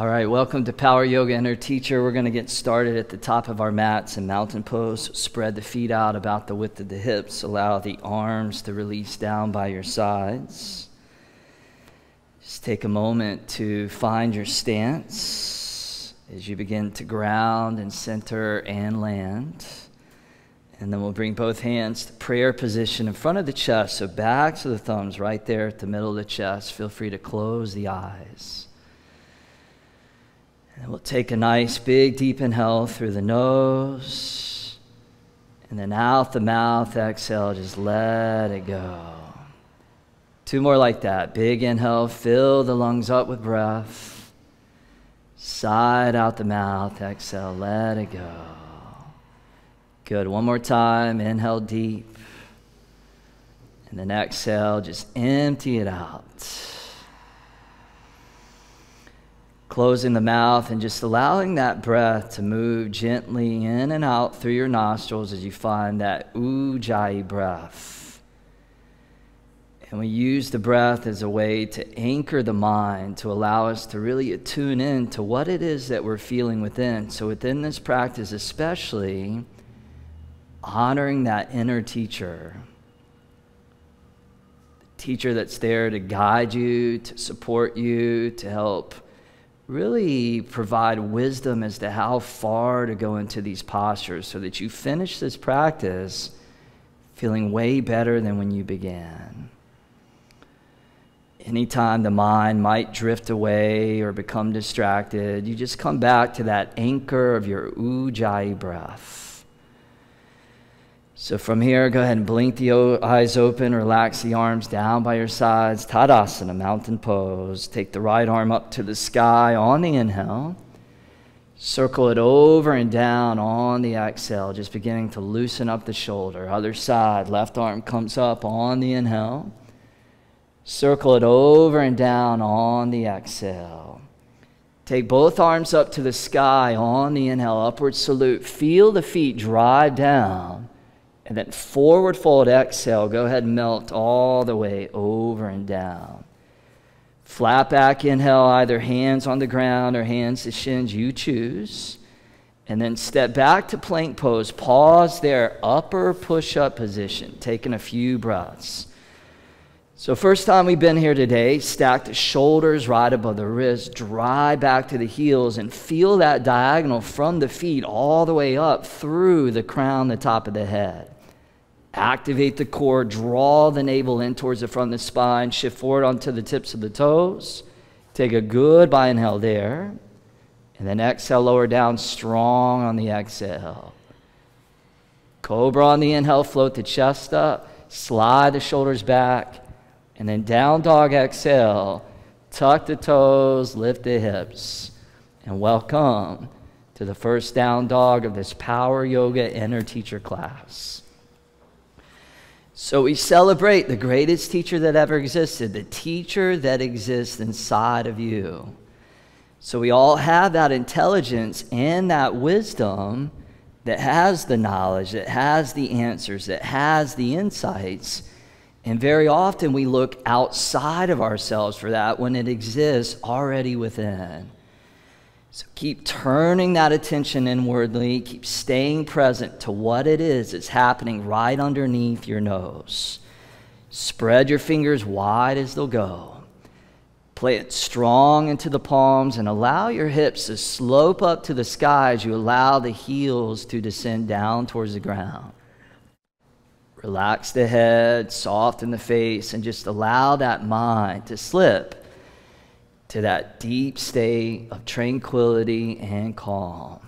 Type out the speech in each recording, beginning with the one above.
All right, welcome to Power Yoga Inner Teacher. We're going to get started at the top of our mats in mountain pose. Spread the feet out about the width of the hips. Allow the arms to release down by your sides. Just take a moment to find your stance as you begin to ground and center and land. And then we'll bring both hands to prayer position in front of the chest. So backs of the thumbs right there at the middle of the chest. Feel free to close the eyes. And we'll take a nice big deep inhale through the nose. And then out the mouth, exhale, just let it go. Two more like that. Big inhale, fill the lungs up with breath. Side out the mouth, exhale, let it go. Good, one more time, inhale deep. And then exhale, just empty it out. Closing the mouth and just allowing that breath to move gently in and out through your nostrils as you find that ujjayi breath. And we use the breath as a way to anchor the mind, to allow us to really attune in to what it is that we're feeling within. So within this practice especially, honoring that inner teacher, the teacher that's there to guide you, to support you, to help really provide wisdom as to how far to go into these postures so that you finish this practice feeling way better than when you began. Anytime the mind might drift away or become distracted, you just come back to that anchor of your ujjayi breath. So from here, go ahead and blink the eyes open, relax the arms down by your sides. Tadasana, mountain pose. Take the right arm up to the sky on the inhale. Circle it over and down on the exhale, just beginning to loosen up the shoulder. Other side, left arm comes up on the inhale. Circle it over and down on the exhale. Take both arms up to the sky on the inhale, upward salute. Feel the feet drive down. And then forward fold, exhale. Go ahead and melt all the way over and down. Flat back inhale, either hands on the ground or hands to shins, you choose. And then step back to plank pose. Pause there, upper push-up position, taking a few breaths. So first time we've been here today, stack the shoulders right above the wrists, drive back to the heels, and feel that diagonal from the feet all the way up through the crown, the top of the head. Activate the core, draw the navel in towards the front of the spine, shift forward onto the tips of the toes. Take a goodbye inhale there. And then exhale, lower down, strong on the exhale. Cobra on the inhale, float the chest up, slide the shoulders back. And then down dog, exhale, tuck the toes, lift the hips. And welcome to the first down dog of this Power Yoga Inner Teacher class. So we celebrate the greatest teacher that ever existed, the teacher that exists inside of you. So we all have that intelligence and that wisdom that has the knowledge, that has the answers, that has the insights. And very often we look outside of ourselves for that when it exists already within. So keep turning that attention inwardly. Keep staying present to what it is that's happening right underneath your nose. Spread your fingers wide as they'll go. Plant strong into the palms and allow your hips to slope up to the sky as you allow the heels to descend down towards the ground. Relax the head, soften the face, and just allow that mind to slip to that deep state of tranquility and calm.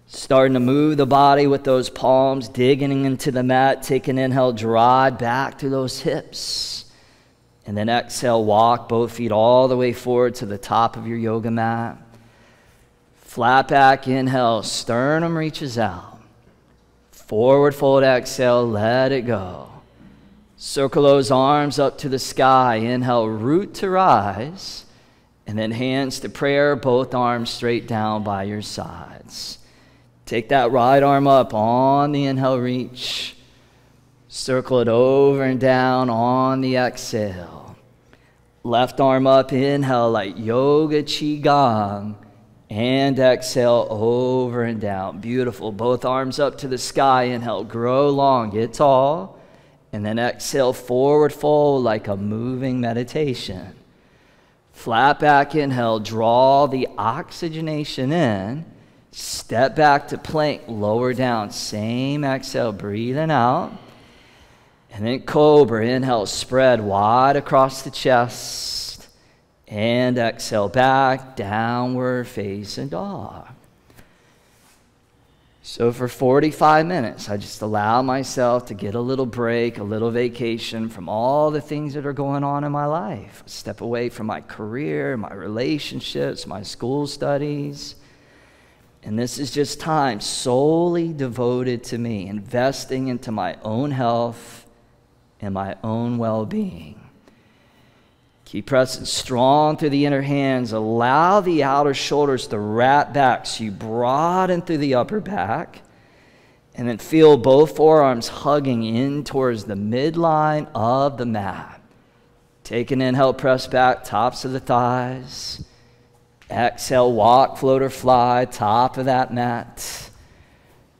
Starting to move the body with those palms, digging into the mat. Take an inhale, drive back to those hips. And then exhale, walk both feet all the way forward to the top of your yoga mat. Flat back, inhale, sternum reaches out. Forward fold, exhale, let it go. Circle those arms up to the sky. Inhale, root to rise. And then hands to prayer, both arms straight down by your sides. Take that right arm up on the inhale, reach. Circle it over and down on the exhale. Left arm up, inhale like yoga qigong, and exhale over and down. Beautiful. Both arms up to the sky. Inhale, grow long, get tall. And then exhale, forward fold like a moving meditation. Flat back, inhale, draw the oxygenation in. Step back to plank, lower down. Same exhale, breathing out. And then cobra, inhale, spread wide across the chest. And exhale back, downward facing dog. So for 45 minutes, I just allow myself to get a little break, a little vacation from all the things that are going on in my life. Step away from my career, my relationships, my school studies. And this is just time solely devoted to me, investing into my own health and my own well-being. Keep pressing strong through the inner hands. Allow the outer shoulders to wrap back so you broaden through the upper back. And then feel both forearms hugging in towards the midline of the mat. Take an inhale, press back, tops of the thighs. Exhale, walk, float, or fly, top of that mat.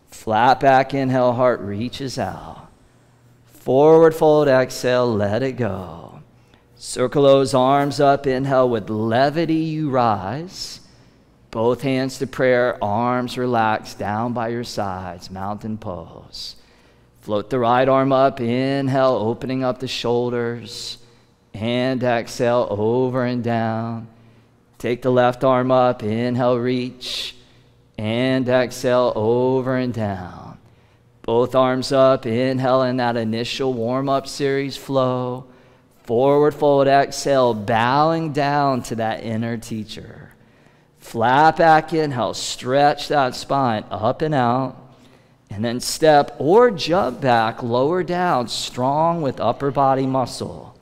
Flat back, inhale, heart reaches out. Forward fold, exhale, let it go. Circle those arms up, inhale, with levity you rise. Both hands to prayer, arms relaxed down by your sides, mountain pose. Float the right arm up, inhale, opening up the shoulders. And exhale, over and down. Take the left arm up, inhale, reach. And exhale, over and down. Both arms up, inhale in that initial warm-up series flow. Forward fold, exhale, bowing down to that inner teacher. Flat back, inhale, stretch that spine up and out. And then step or jump back, lower down, strong with upper body muscle.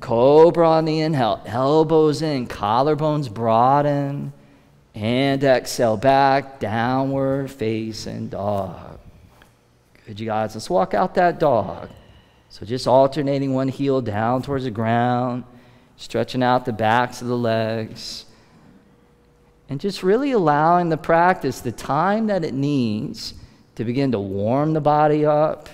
Cobra on the inhale, elbows in, collarbones broaden. And exhale back, downward facing dog. Good, you guys. Let's walk out that dog. So just alternating one heel down towards the ground, stretching out the backs of the legs, and just really allowing the practice the time that it needs to begin to warm the body up,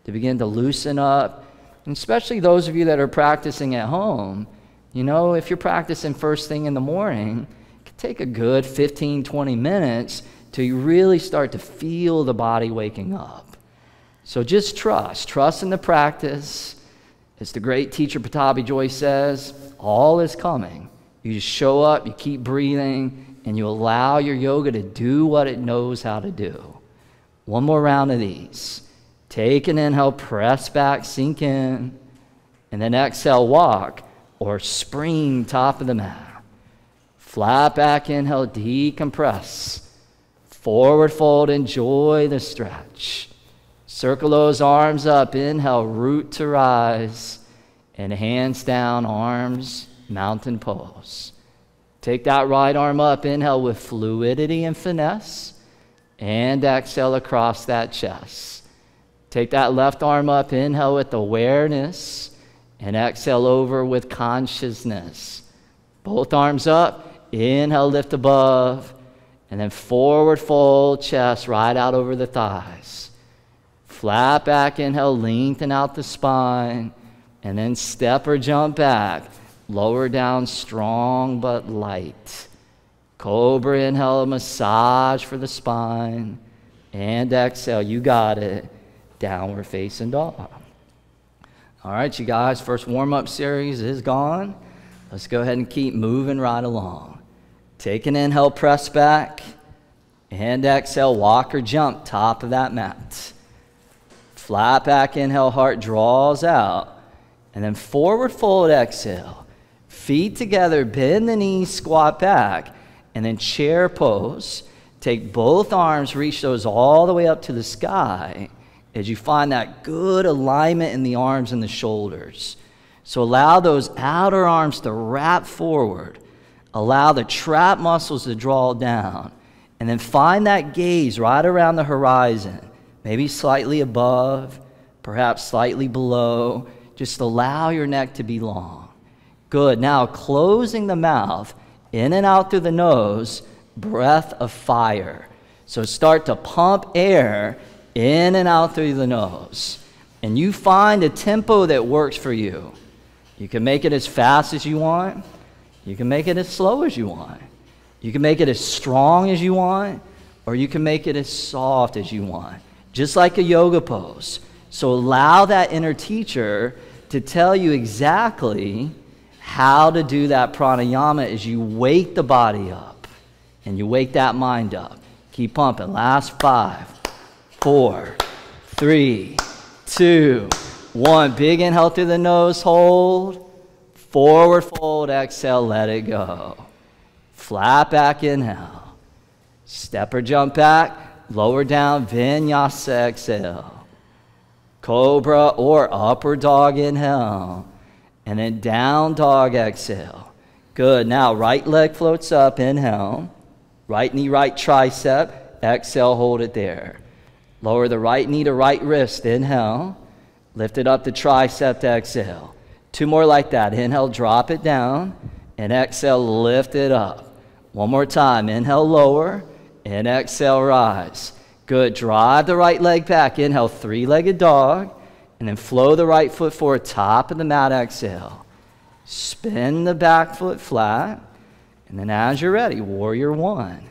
to begin to loosen up. And especially those of you that are practicing at home, you know, if you're practicing first thing in the morning, it can take a good 15, 20 minutes till you really start to feel the body waking up. So just trust in the practice. As the great teacher Patabi Joy says, all is coming. You just show up, you keep breathing, and you allow your yoga to do what it knows how to do. One more round of these. Take an inhale, press back, sink in, and then exhale, walk or spring top of the mat. Flat back, inhale, decompress. Forward fold, enjoy the stretch. Circle those arms up, inhale, root to rise, and hands down, arms, mountain pose. Take that right arm up, inhale with fluidity and finesse, and exhale across that chest. Take that left arm up, inhale with awareness, and exhale over with consciousness. Both arms up, inhale, lift above, and then forward fold, chest right out over the thighs. Flat back, inhale, lengthen out the spine, and then step or jump back. Lower down, strong but light. Cobra, inhale, massage for the spine. And exhale, you got it. Downward facing dog. All right, you guys, first warm-up series is gone. Let's go ahead and keep moving right along. Take an inhale, press back. And exhale, walk or jump, top of that mat. Flat back, inhale, heart draws out. And then forward fold, exhale. Feet together, bend the knees, squat back. And then chair pose. Take both arms, reach those all the way up to the sky as you find that good alignment in the arms and the shoulders. So allow those outer arms to wrap forward. Allow the trap muscles to draw down. And then find that gaze right around the horizon. Maybe slightly above, perhaps slightly below. Just allow your neck to be long. Good. Now, closing the mouth, in and out through the nose, breath of fire. So start to pump air in and out through the nose. And you find a tempo that works for you. You can make it as fast as you want. You can make it as slow as you want. You can make it as strong as you want, or you can make it as soft as you want, just like a yoga pose. So allow that inner teacher to tell you exactly how to do that pranayama as you wake the body up and you wake that mind up. Keep pumping. Last 5, 4, 3, 2, 1. Big inhale through the nose, hold. Forward fold, exhale, let it go. Flat back inhale. Step or jump back, lower down, vinyasa, exhale. Cobra or upward dog, inhale. And then down dog, exhale. Good. Now right leg floats up, inhale. Right knee, right tricep, exhale, hold it there. Lower the right knee to right wrist, inhale. Lift it up to tricep to exhale. 2 more like that. Inhale, drop it down, and exhale, lift it up. 1 more time. Inhale, lower, and exhale, rise. Good. Drive the right leg back. Inhale, 3-legged dog, and then flow the right foot forward, top of the mat, exhale. Spin the back foot flat, and then as you're ready, warrior 1.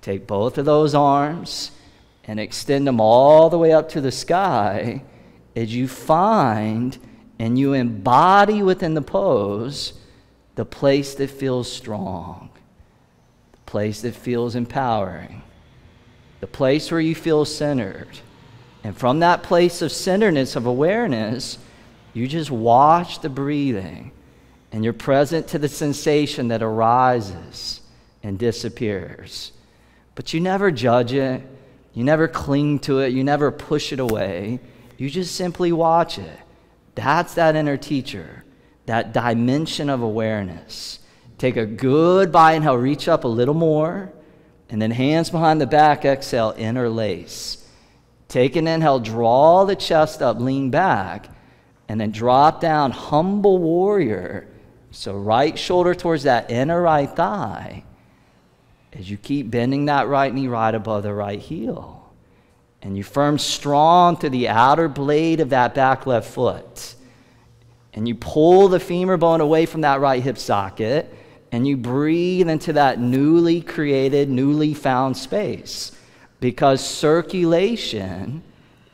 Take both of those arms and extend them all the way up to the sky as you find and you embody within the pose the place that feels strong, the place that feels empowering, the place where you feel centered. And from that place of centeredness, of awareness, you just watch the breathing and you're present to the sensation that arises and disappears. But you never judge it, you never cling to it, you never push it away. You just simply watch it. That's that inner teacher, that dimension of awareness. Take a good by inhale, reach up a little more, and then hands behind the back, exhale, interlace. Take an inhale, draw the chest up, lean back, and then drop down, humble warrior. So right shoulder towards that inner right thigh as you keep bending that right knee right above the right heel. And you firm strong to the outer blade of that back left foot. And you pull the femur bone away from that right hip socket, and you breathe into that newly created, newly found space. Because circulation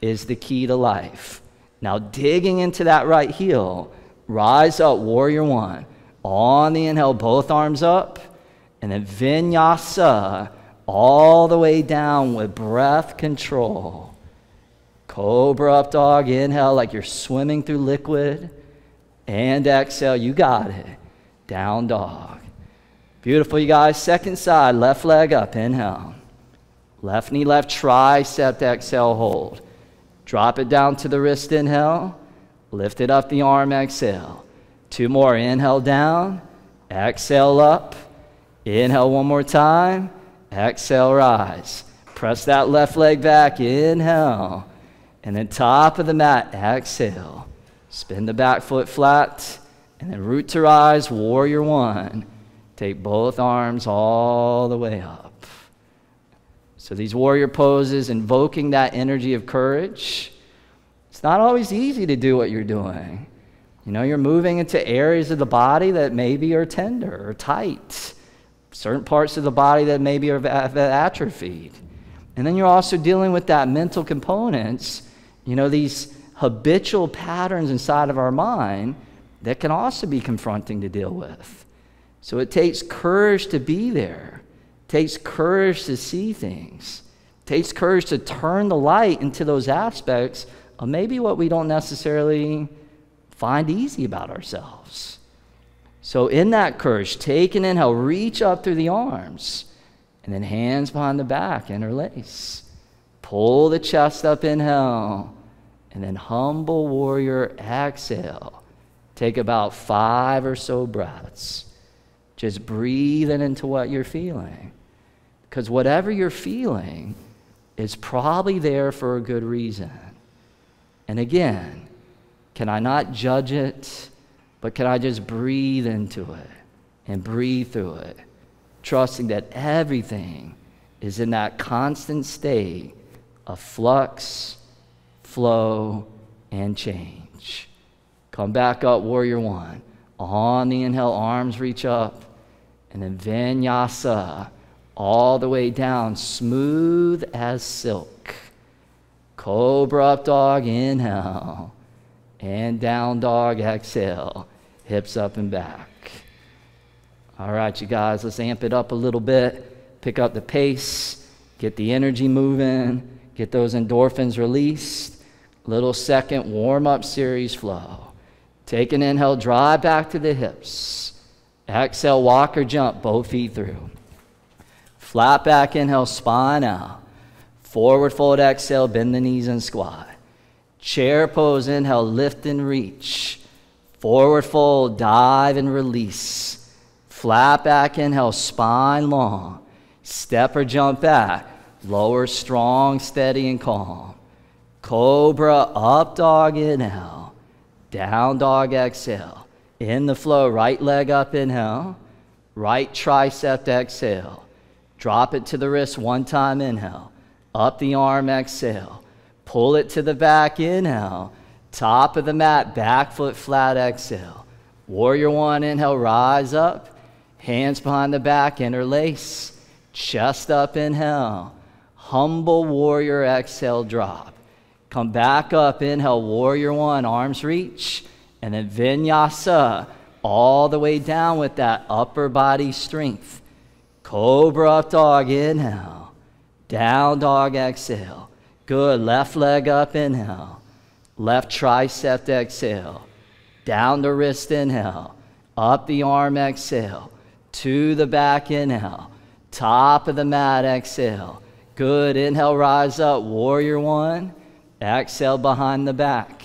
is the key to life. Now digging into that right heel, rise up, warrior 1. On the inhale, both arms up, and then vinyasa, all the way down with breath control. Cobra up dog, inhale like you're swimming through liquid. And exhale, you got it. Down dog. Beautiful, you guys. Second side, left leg up, inhale. Left knee, left tricep to exhale, hold. Drop it down to the wrist, inhale. Lift it up the arm, exhale. 2 more, inhale down. Exhale up. Inhale 1 more time. Exhale, rise. Press that left leg back, inhale. And then top of the mat, exhale. Spin the back foot flat, and then root to rise, warrior 1. Take both arms all the way up. So these warrior poses, invoking that energy of courage. It's not always easy to do what you're doing. You know, you're moving into areas of the body that maybe are tender or tight. Certain parts of the body that maybe are atrophied. And then you're also dealing with that mental components, you know, these habitual patterns inside of our mind that can also be confronting to deal with. So it takes courage to be there. It takes courage to see things. It takes courage to turn the light into those aspects of maybe what we don't necessarily find easy about ourselves. So in that courage, take an inhale, reach up through the arms, and then hands behind the back, interlace. Pull the chest up, inhale, and then humble warrior, exhale. Take about 5 or so breaths. Just breathing into what you're feeling. Because whatever you're feeling is probably there for a good reason. And again, can I not judge it? But can I just breathe into it and breathe through it, trusting that everything is in that constant state of flux, flow, and change. Come back up, warrior one. On the inhale, arms reach up, and then vinyasa, all the way down, smooth as silk. Cobra up dog, inhale, and down dog, exhale. Hips up and back. All right, you guys, let's amp it up a little bit. Pick up the pace, get the energy moving, get those endorphins released. Little second warm-up series flow. Take an inhale, drive back to the hips. Exhale, walk or jump, both feet through. Flat back inhale, spine out. Forward fold, exhale, bend the knees and squat. Chair pose, inhale, lift and reach. Forward fold, dive and release. Flat back inhale, spine long. Step or jump back. Lower strong, steady and calm. Cobra, up dog, inhale. Down dog, exhale. In the flow, right leg up, inhale. Right tricep, exhale. Drop it to the wrist one time, inhale. Up the arm, exhale. Pull it to the back, inhale. Top of the mat, back foot flat, exhale. Warrior one, inhale, rise up. Hands behind the back, interlace. Chest up, inhale. Humble warrior, exhale, drop. Come back up, inhale, warrior one, arms reach. And then vinyasa, all the way down with that upper body strength. Cobra up dog, inhale. Down dog, exhale. Good, left leg up, inhale. Left tricep, exhale. Down the wrist, inhale. Up the arm, exhale. To the back, inhale. Top of the mat, exhale. Good, inhale, rise up, warrior one. Exhale, behind the back.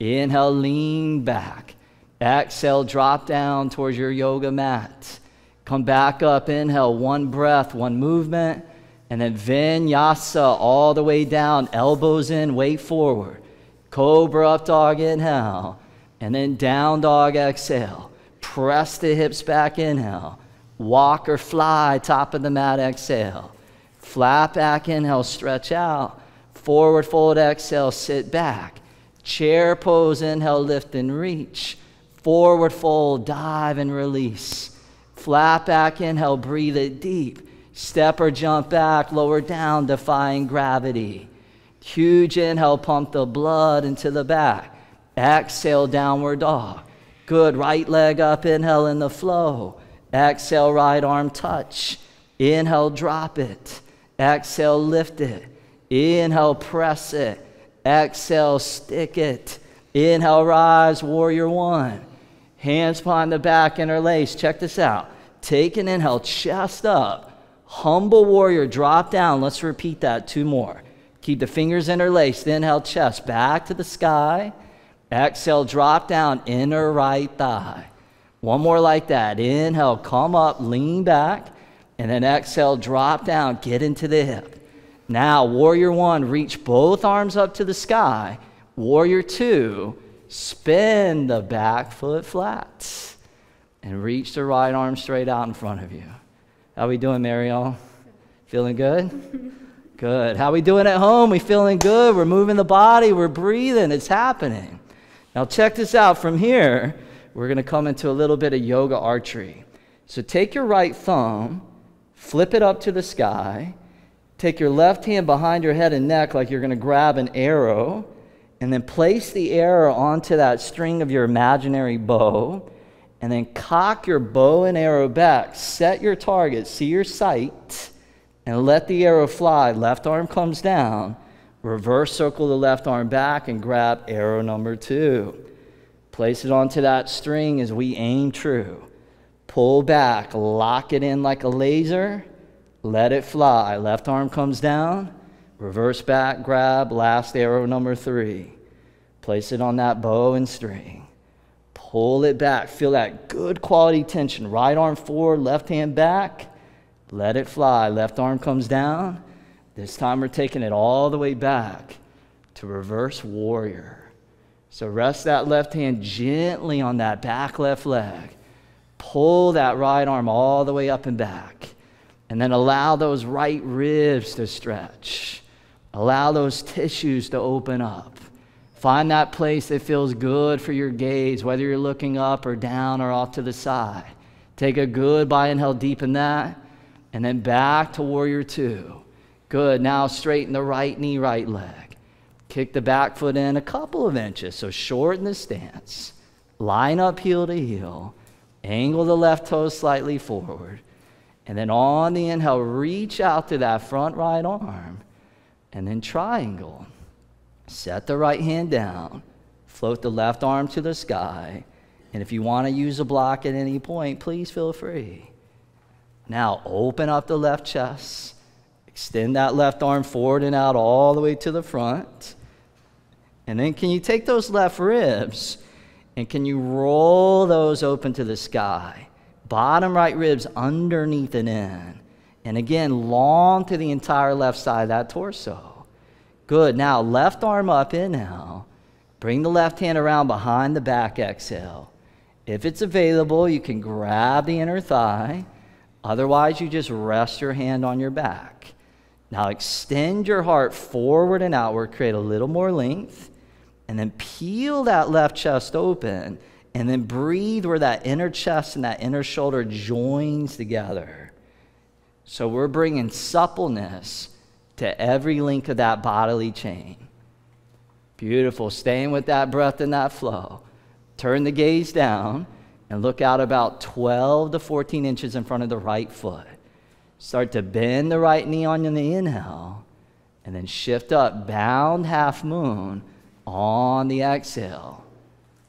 Inhale, lean back. Exhale, drop down towards your yoga mat. Come back up, inhale, one breath, one movement. And then vinyasa, all the way down, elbows in, weight forward. Cobra up dog, inhale. And then down dog, exhale. Press the hips back, inhale. Walk or fly, top of the mat, exhale. Flat back, inhale, stretch out. Forward fold, exhale, sit back. Chair pose, inhale, lift and reach. Forward fold, dive and release. Flat back, inhale, breathe it deep. Step or jump back, lower down, defying gravity. Huge inhale, pump the blood into the back. Exhale, downward dog. Good, right leg up, inhale in the flow. Exhale, right arm touch. Inhale, drop it. Exhale, lift it. Inhale, press it. Exhale, stick it. Inhale, rise, warrior one. Hands behind the back, interlace. Check this out. Take an inhale, chest up. Humble warrior, drop down. Let's repeat that, two more. Keep the fingers interlaced. Inhale, chest back to the sky. Exhale, drop down, inner right thigh. One more like that. Inhale, come up, lean back. And then exhale, drop down, get into the hip. Now, warrior one, reach both arms up to the sky. Warrior two, spin the back foot flat. And reach the right arm straight out in front of you. How we doing, Mariel? Feeling good? Good. How we doing at home? We feeling good? We're moving the body. We're breathing. It's happening. Now check this out. From here, we're going to come into a little bit of yoga archery. So take your right thumb, flip it up to the sky, take your left hand behind your head and neck like you're going to grab an arrow, and then place the arrow onto that string of your imaginary bow, and then cock your bow and arrow back. Set your target, see your sight, and let the arrow fly. Left arm comes down. Reverse circle the left arm back and grab arrow number two. Place it onto that string as we aim true. Pull back, lock it in like a laser. Let it fly. Left arm comes down. Reverse back, grab, last arrow number three. Place it on that bow and string. Pull it back. Feel that good quality tension. Right arm forward, left hand back. Let it fly. Left arm comes down. This time we're taking it all the way back to reverse warrior. So rest that left hand gently on that back left leg. Pull that right arm all the way up and back. And then allow those right ribs to stretch. Allow those tissues to open up. Find that place that feels good for your gaze, whether you're looking up or down or off to the side. Take a good by inhale, deepen that, and then back to warrior two. Good. Now straighten the right knee, right leg. Kick the back foot in a couple of inches, so shorten the stance. Line up heel to heel. Angle the left toe slightly forward. And then on the inhale, reach out to that front right arm. And then triangle. Set the right hand down. Float the left arm to the sky. And if you want to use a block at any point, please feel free. Now open up the left chest. Extend that left arm forward and out all the way to the front. And then can you take those left ribs and can you roll those open to the sky? Bottom right ribs underneath and in. And again, long to the entire left side of that torso. Good. Now left arm up, inhale. Bring the left hand around behind the back, exhale. If it's available, you can grab the inner thigh. Otherwise, you just rest your hand on your back. Now extend your heart forward and outward, create a little more length. And then peel that left chest open. And then breathe where that inner chest and that inner shoulder joins together. So we're bringing suppleness to every link of that bodily chain. Beautiful. Staying with that breath and that flow. Turn the gaze down and look out about 12 to 14 inches in front of the right foot. Start to bend the right knee on the inhale. And then shift up, bound half moon on the exhale.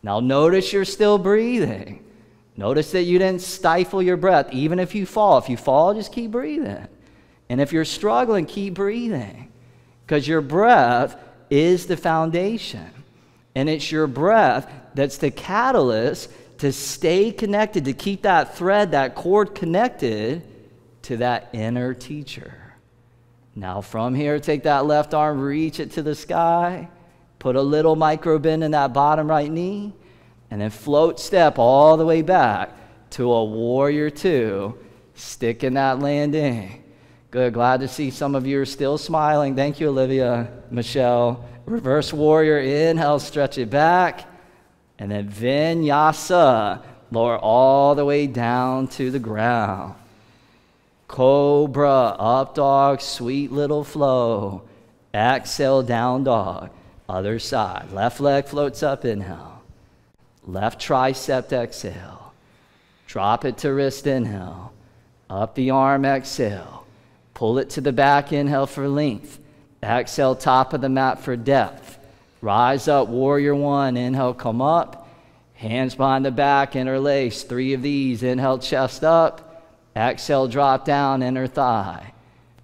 Now notice you're still breathing. Notice that you didn't stifle your breath, even if you fall. If you fall, just keep breathing. And if you're struggling, keep breathing. Because your breath is the foundation. And it's your breath that's the catalyst to stay connected, to keep that thread, that cord connected to that inner teacher. Now from here, take that left arm, reach it to the sky. Put a little micro bend in that bottom right knee, and then float step all the way back to a warrior two. Stick in that landing. Good, glad to see some of you are still smiling. Thank you, Olivia, Michelle. Reverse warrior, inhale, stretch it back. And then vinyasa, lower all the way down to the ground. Cobra, up dog, sweet little flow. Exhale, down dog. Other side. Left leg floats up, inhale. Left tricep, exhale. Drop it to wrist, inhale. Up the arm, exhale. Pull it to the back, inhale for length. Exhale, top of the mat for depth. Rise up, warrior one. Inhale, come up. Hands behind the back, interlace. 3 of these. Inhale, chest up. Exhale, drop down, inner thigh.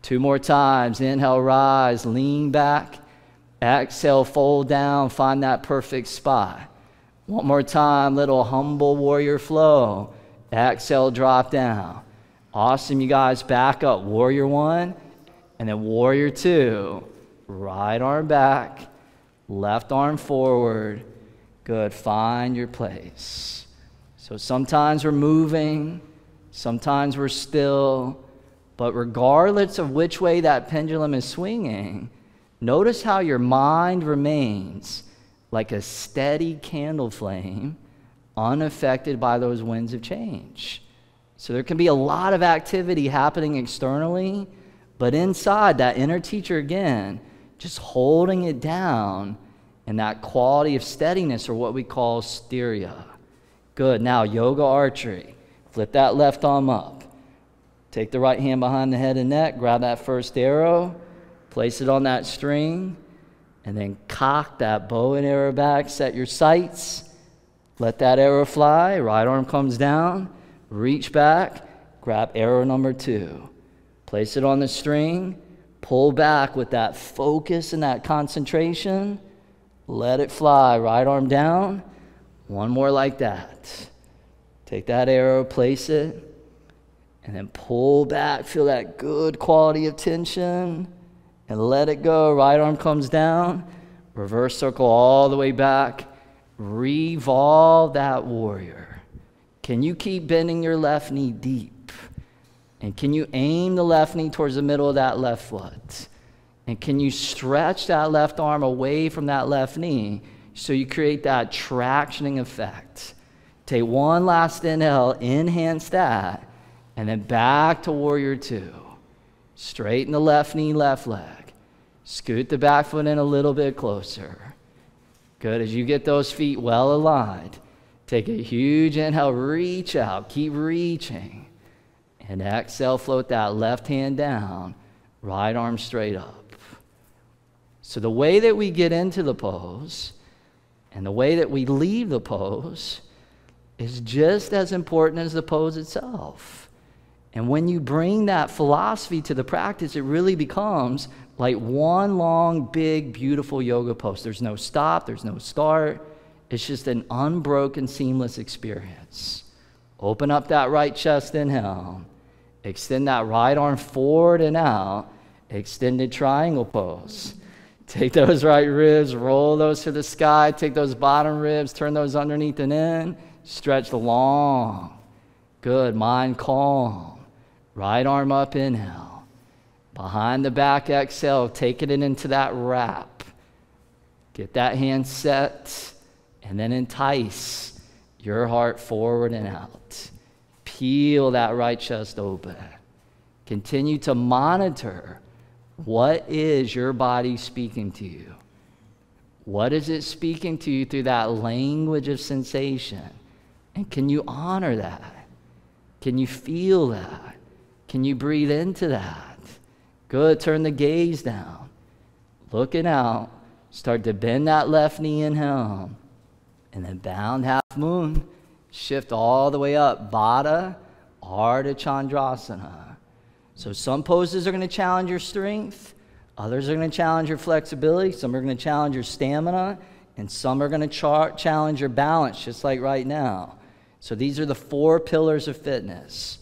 2 more times. Inhale, rise, lean back. Exhale, fold down, find that perfect spot. 1 more time, little humble warrior flow. Exhale, drop down. Awesome, you guys. Back up, warrior one, and then warrior two. Right arm back, left arm forward. Good, find your place. So sometimes we're moving, sometimes we're still, but regardless of which way that pendulum is swinging, notice how your mind remains like a steady candle flame, unaffected by those winds of change. So there can be a lot of activity happening externally, but inside, that inner teacher again, just holding it down in that quality of steadiness, or what we call stereo. Good. Now, yoga archery. Flip that left arm up. Take the right hand behind the head and neck, grab that first arrow, place it on that string, and then cock that bow and arrow back. Set your sights. Let that arrow fly. Right arm comes down. Reach back. Grab arrow number 2. Place it on the string. Pull back with that focus and that concentration. Let it fly. Right arm down. One more like that. Take that arrow, place it, and then pull back. Feel that good quality of tension. And let it go. Right arm comes down. Reverse circle all the way back. Revolve that warrior. Can you keep bending your left knee deep? And can you aim the left knee towards the middle of that left foot? And can you stretch that left arm away from that left knee so you create that tractioning effect? Take one last inhale, enhance that, and then back to warrior two. Straighten the left knee, left leg. Scoot the back foot in a little bit closer. Good. As you get those feet well aligned, take a huge inhale, reach out, keep reaching. And exhale, float that left hand down, right arm straight up. So the way that we get into the pose and the way that we leave the pose is just as important as the pose itself. And when you bring that philosophy to the practice, it really becomes like one long, big, beautiful yoga pose. There's no stop, there's no start. It's just an unbroken, seamless experience. Open up that right chest, inhale. Extend that right arm forward and out. Extended triangle pose. Take those right ribs, roll those to the sky. Take those bottom ribs, turn those underneath and in. Stretch long. Good. Mind calm. Right arm up, inhale. Behind the back, exhale. Taking it into that wrap. Get that hand set. And then entice your heart forward and out. Peel that right chest open. Continue to monitor. What is your body speaking to you? What is it speaking to you through that language of sensation? And can you honor that? Can you feel that? Can you breathe into that? Good. Turn the gaze down. Looking out. Start to bend that left knee, inhale. And then bound half moon. Shift all the way up. Baddha, Ardha Chandrasana. So some poses are going to challenge your strength. Others are going to challenge your flexibility. Some are going to challenge your stamina. And some are going to challenge your balance, just like right now. So these are the 4 pillars of fitness.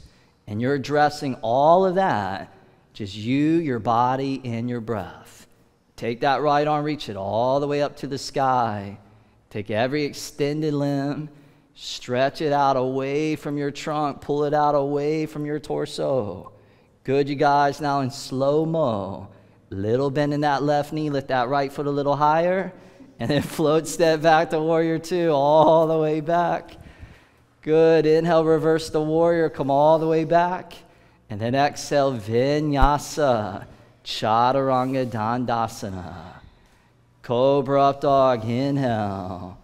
And you're addressing all of that, just you, your body, and your breath. Take that right arm, reach it all the way up to the sky. Take every extended limb, stretch it out away from your trunk, pull it out away from your torso. Good, you guys. Now in slow-mo, little bend in that left knee, lift that right foot a little higher, and then float step back to warrior two, all the way back. Good. Inhale, reverse the warrior, come all the way back. And then exhale, vinyasa, chaturanga dandasana. Cobra up dog, inhale.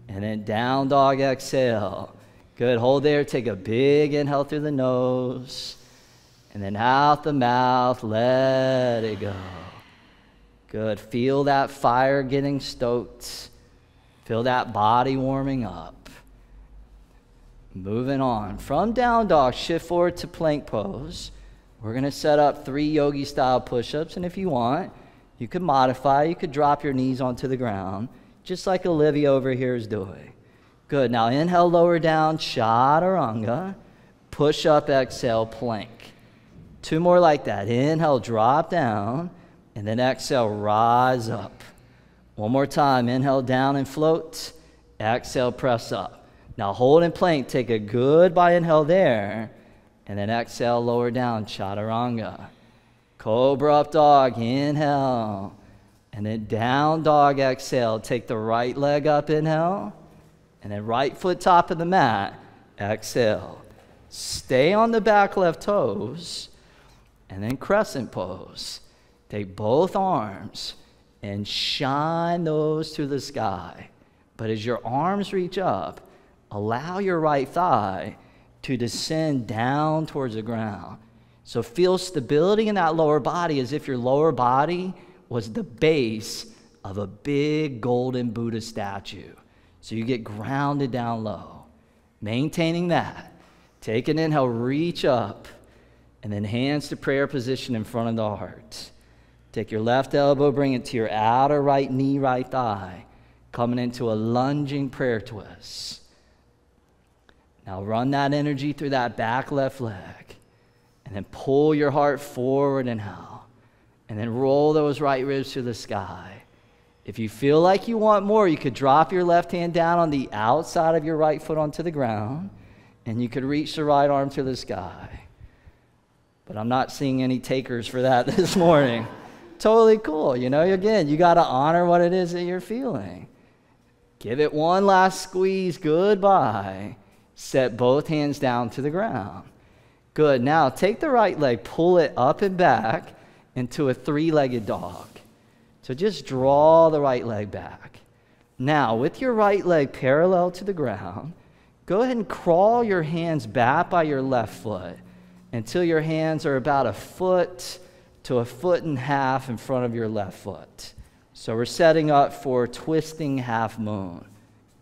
And then down dog, exhale. Good. Hold there. Take a big inhale through the nose. And then out the mouth, let it go. Good. Feel that fire getting stoked. Feel that body warming up. Moving on. From down dog, shift forward to plank pose. We're going to set up 3 yogi style push-ups. And if you want, you could modify. You could drop your knees onto the ground, just like Olivia over here is doing. Good. Now inhale, lower down, chaturanga. Push up, exhale, plank. 2 more like that. Inhale, drop down, and then exhale, rise up. 1 more time. Inhale, down and float. Exhale, press up. Now hold in plank. Take a good by inhale there, and then exhale, lower down, chaturanga. Cobra up dog, inhale, and then down dog, exhale. Take the right leg up, inhale, and then right foot top of the mat, exhale. Stay on the back left toes, and then crescent pose. Take both arms and shine those to the sky. But as your arms reach up, allow your right thigh to descend down towards the ground. So feel stability in that lower body as if your lower body was the base of a big golden Buddha statue. So you get grounded down low. Maintaining that. Take an inhale, reach up, and then hands to prayer position in front of the heart. Take your left elbow, bring it to your outer right knee, right thigh, coming into a lunging prayer twist. Now run that energy through that back left leg, and then pull your heart forward, inhale, and then roll those right ribs to the sky. If you feel like you want more, you could drop your left hand down on the outside of your right foot onto the ground, and you could reach the right arm to the sky. But I'm not seeing any takers for that this morning. Totally cool. Again, you got to honor what it is that you're feeling. Give it one last squeeze. Goodbye. Set both hands down to the ground. Good. Now take the right leg, pull it up and back into a three-legged dog. So just draw the right leg back. Now, with your right leg parallel to the ground, go ahead and crawl your hands back by your left foot until your hands are about a foot to a foot and a half in front of your left foot. So we're setting up for twisting half moon.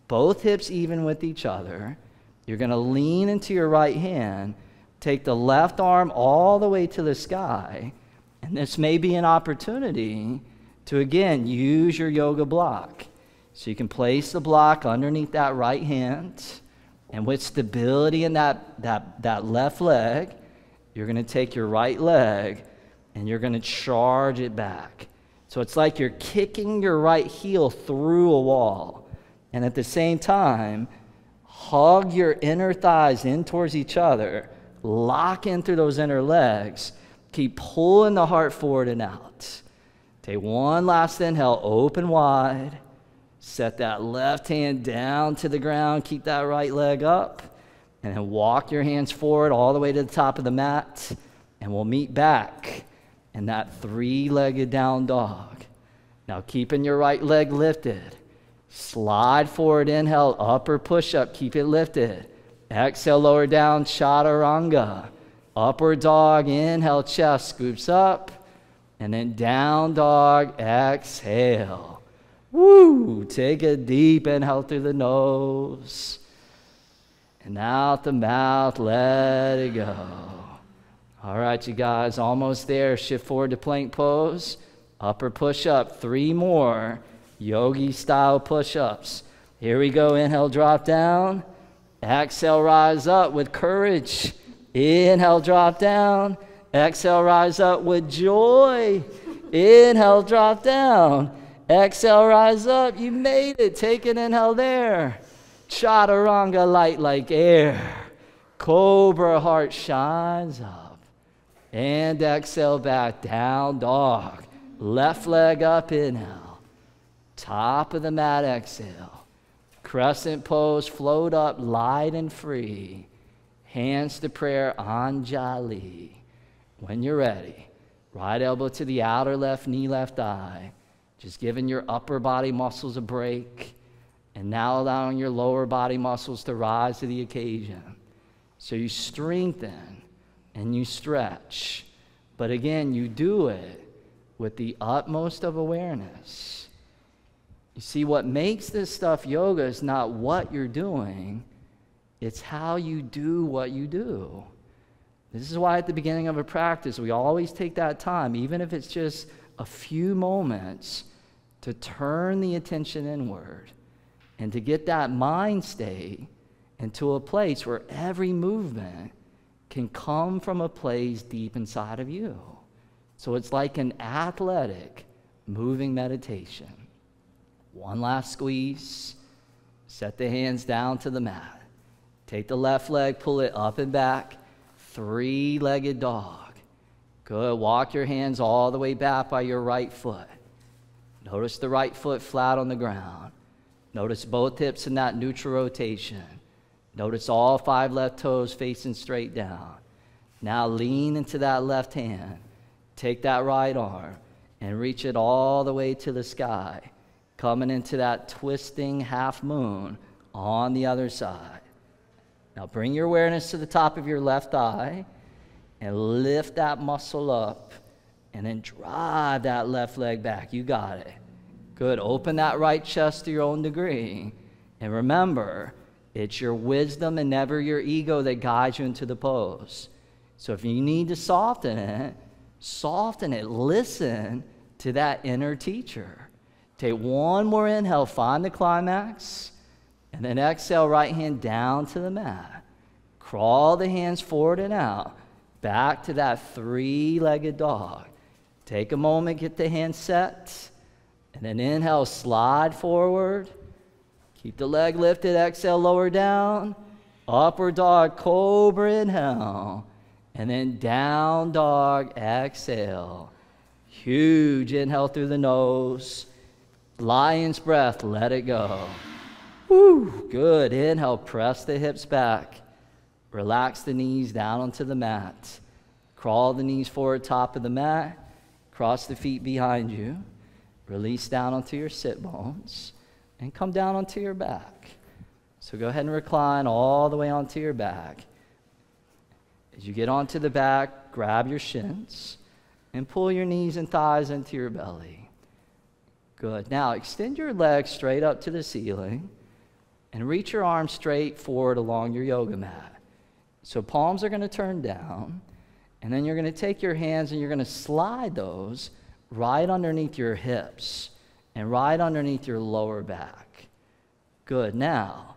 Both hips even with each other. You're going to lean into your right hand, take the left arm all the way to the sky, and this may be an opportunity to, again, use your yoga block. So you can place the block underneath that right hand, and with stability in that left leg, you're going to take your right leg and you're going to charge it back. So it's like you're kicking your right heel through a wall, and at the same time, hug your inner thighs in towards each other, lock in through those inner legs, keep pulling the heart forward and out. Take one last inhale, open wide. Set that left hand down to the ground. Keep that right leg up. And then walk your hands forward all the way to the top of the mat. And we'll meet back in that three-legged down dog. Now keeping your right leg lifted. Slide forward, inhale, upper push-up. Keep it lifted. Exhale, lower down, chaturanga. Upward dog, inhale, chest scoops up. And then down dog, exhale. Woo! Take a deep inhale through the nose. And out the mouth, let it go. All right, you guys, almost there. Shift forward to plank pose. Upper push-up, 3 more. Yogi-style push-ups. Here we go. Inhale, drop down. Exhale, rise up with courage. Inhale, drop down. Exhale, rise up with joy. Inhale, drop down. Exhale, rise up. You made it. Take an inhale there. Chaturanga, light like air. Cobra, heart shines up. And exhale, back down dog. Left leg up, inhale. Top of the mat, exhale. Crescent pose, float up, light and free. Hands to prayer, Anjali. When you're ready, right elbow to the outer left knee, left eye. Just giving your upper body muscles a break. And now allowing your lower body muscles to rise to the occasion. So you strengthen and you stretch. But again, you do it with the utmost of awareness. You see, what makes this stuff yoga is not what you're doing. It's how you do what you do. This is why at the beginning of a practice, we always take that time, even if it's just a few moments, to turn the attention inward and to get that mind state into a place where every movement can come from a place deep inside of you. So it's like an athletic, moving meditation. One last squeeze. Set the hands down to the mat. Take the left leg, pull it up and back. Three-legged dog. Good. Walk your hands all the way back by your right foot. Notice the right foot flat on the ground. Notice both hips in that neutral rotation. Notice all 5 left toes facing straight down. Now lean into that left hand. Take that right arm and reach it all the way to the sky, coming into that twisting half moon on the other side. Now bring your awareness to the top of your left eye and lift that muscle up and then drive that left leg back. You got it. Good. Open that right chest to your own degree. And remember, it's your wisdom and never your ego that guides you into the pose. So if you need to soften it, soften it. Listen to that inner teacher. Take one more inhale, find the climax, and then exhale, right hand down to the mat. Crawl the hands forward and out, back to that three-legged dog. Take a moment, get the hands set, And then inhale, slide forward. Keep the leg lifted, exhale, lower down. Upward dog, cobra, inhale. And then down dog, exhale. Huge inhale through the nose. Lion's breath, let it go. Woo, good. Inhale, press the hips back. Relax the knees down onto the mat. Crawl the knees forward, top of the mat. Cross the feet behind you. Release down onto your sit bones. And come down onto your back. So go ahead and recline all the way onto your back. As you get onto the back, grab your shins and pull your knees and thighs into your belly. Good. Now extend your legs straight up to the ceiling and reach your arms straight forward along your yoga mat. So palms are going to turn down, and then you're going to take your hands and you're going to slide those right underneath your hips and right underneath your lower back. Good. Now,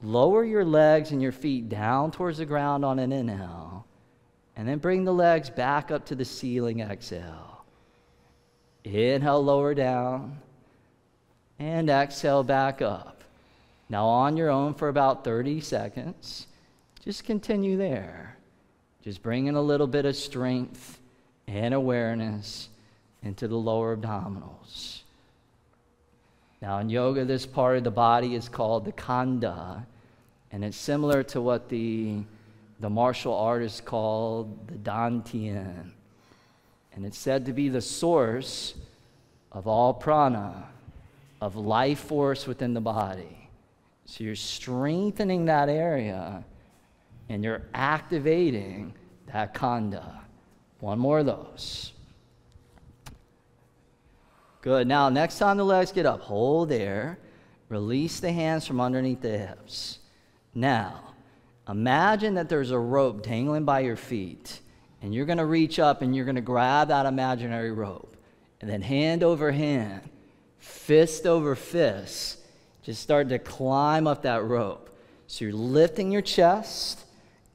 lower your legs and your feet down towards the ground on an inhale, and then bring the legs back up to the ceiling, exhale. Inhale, lower down, and exhale back up. Now on your own for about 30 seconds, just continue there. Just bring in a little bit of strength and awareness into the lower abdominals. Now in yoga, this part of the body is called the khanda, and it's similar to what the martial artists called the dantian. And it's said to be the source of all prana, of life force within the body. So you're strengthening that area and you're activating that khanda. One more of those. Good. Now, next time the legs get up, hold there. Release the hands from underneath the hips. Now, imagine that there's a rope dangling by your feet, and you're going to reach up and you're going to grab that imaginary rope. And then hand over hand, fist over fist, just start to climb up that rope. So you're lifting your chest,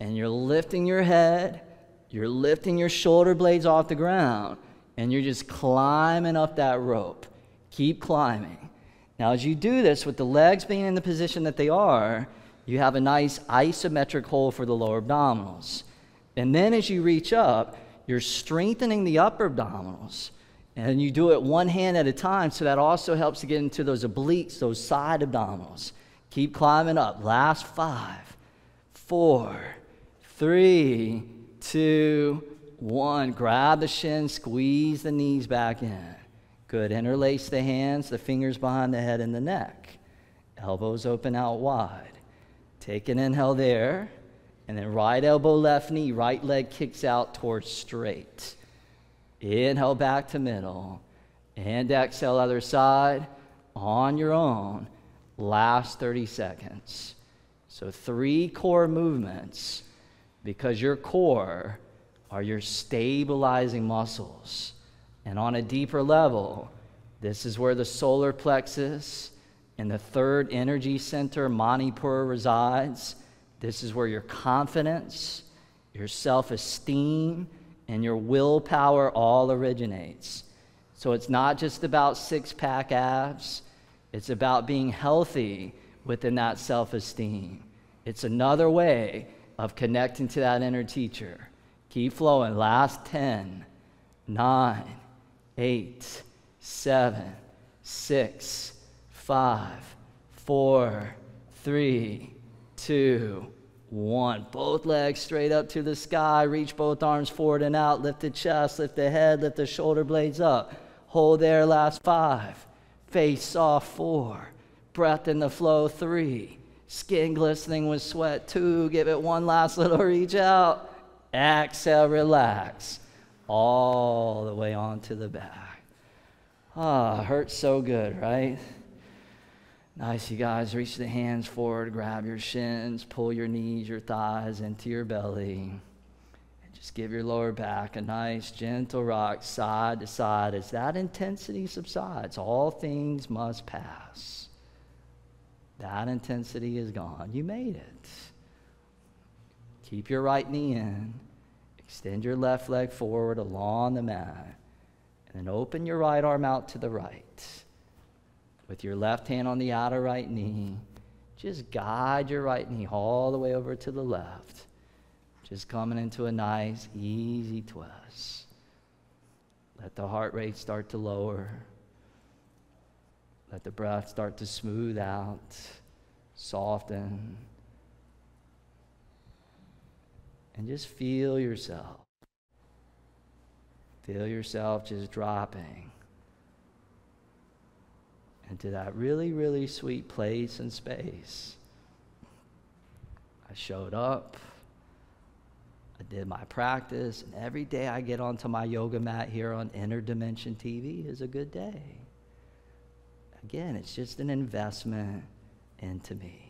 and you're lifting your head, you're lifting your shoulder blades off the ground, and you're just climbing up that rope. Keep climbing. Now, as you do this, with the legs being in the position that they are, you have a nice isometric hold for the lower abdominals. And then as you reach up, you're strengthening the upper abdominals. And you do it one hand at a time, so that also helps to get into those obliques, those side abdominals. Keep climbing up. Last 5, 4, 3, 2, 1. Grab the shins, squeeze the knees back in. Good. Interlace the hands, the fingers behind the head and the neck. Elbows open out wide. Take an inhale there, and then right elbow, left knee, right leg kicks out towards straight. Inhale back to middle, and exhale other side on your own. Last 30 seconds. So 3 core movements, because your core are your stabilizing muscles. And on a deeper level, this is where the solar plexus and the third energy center, Manipur, resides. This is where your confidence, your self-esteem, and your willpower all originates. So it's not just about six-pack abs. It's about being healthy within that self-esteem. It's another way of connecting to that inner teacher. Keep flowing. Last 10, 9, 8, 7, 6, 5, 4, 3, 2, 1. Both legs straight up to the sky. Reach both arms forward and out. Lift the chest, lift the head, lift the shoulder blades up. Hold there. Last 5. Face soft. 4. Breath in the flow. 3. Skin glistening with sweat. 2. Give it one last little reach out. Exhale, relax. All the way onto the back. Hurts so good, right? Nice, you guys. Reach the hands forward, grab your shins, pull your knees, your thighs into your belly. And just give your lower back a nice, gentle rock side to side. As that intensity subsides, all things must pass. That intensity is gone. You made it. Keep your right knee in. Extend your left leg forward along the mat. And then open your right arm out to the right. With your left hand on the outer right knee, just guide your right knee all the way over to the left. Just coming into a nice, easy twist. Let the heart rate start to lower. Let the breath start to smooth out, soften. And just feel yourself. Feel yourself just dropping into that really, really sweet place and space. I showed up. I did my practice, and every day I get onto my yoga mat here on Inner Dimension TV is a good day. Again, it's just an investment into me.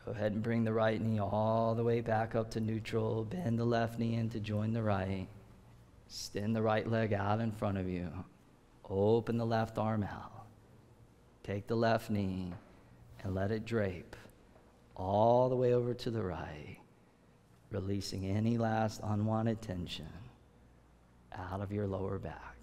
Go ahead and bring the right knee all the way back up to neutral. Bend the left knee in to join the right. Extend the right leg out in front of you. Open the left arm out. Take the left knee and let it drape all the way over to the right, releasing any last unwanted tension out of your lower back.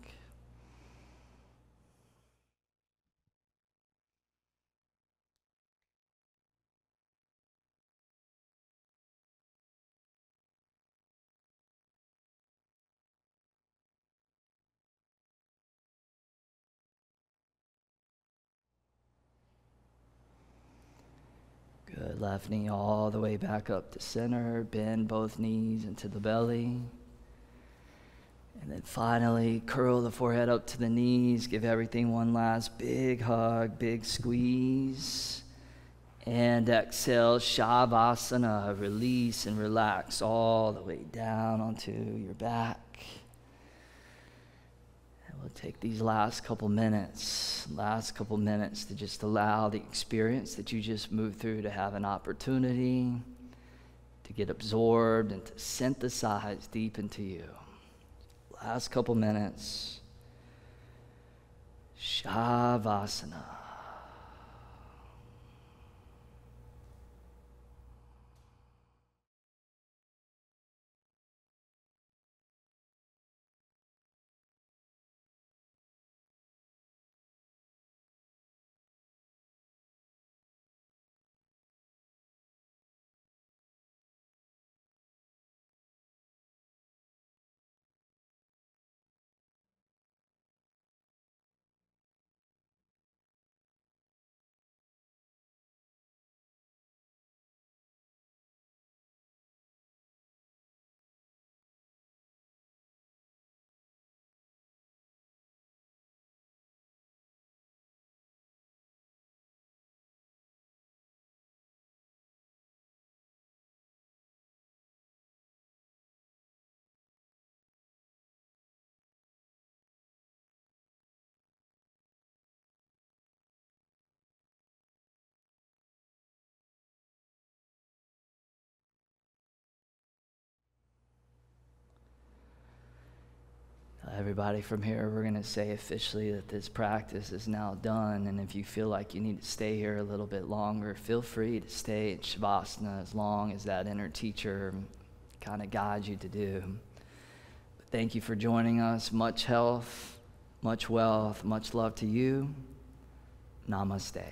Good. Left knee all the way back up to center. Bend both knees into the belly. And then finally, curl the forehead up to the knees. Give everything one last big hug, big squeeze. And exhale, Shavasana. Release and relax all the way down onto your back. And we'll take these last couple minutes to just allow the experience that you just moved through to have an opportunity to get absorbed and to synthesize deep into you. Last couple minutes. Shavasana. Everybody, from here, we're going to say officially that this practice is now done. And if you feel like you need to stay here a little bit longer, feel free to stay in Shavasana as long as that inner teacher kind of guides you to do. But thank you for joining us. Much health, much wealth, much love to you. Namaste.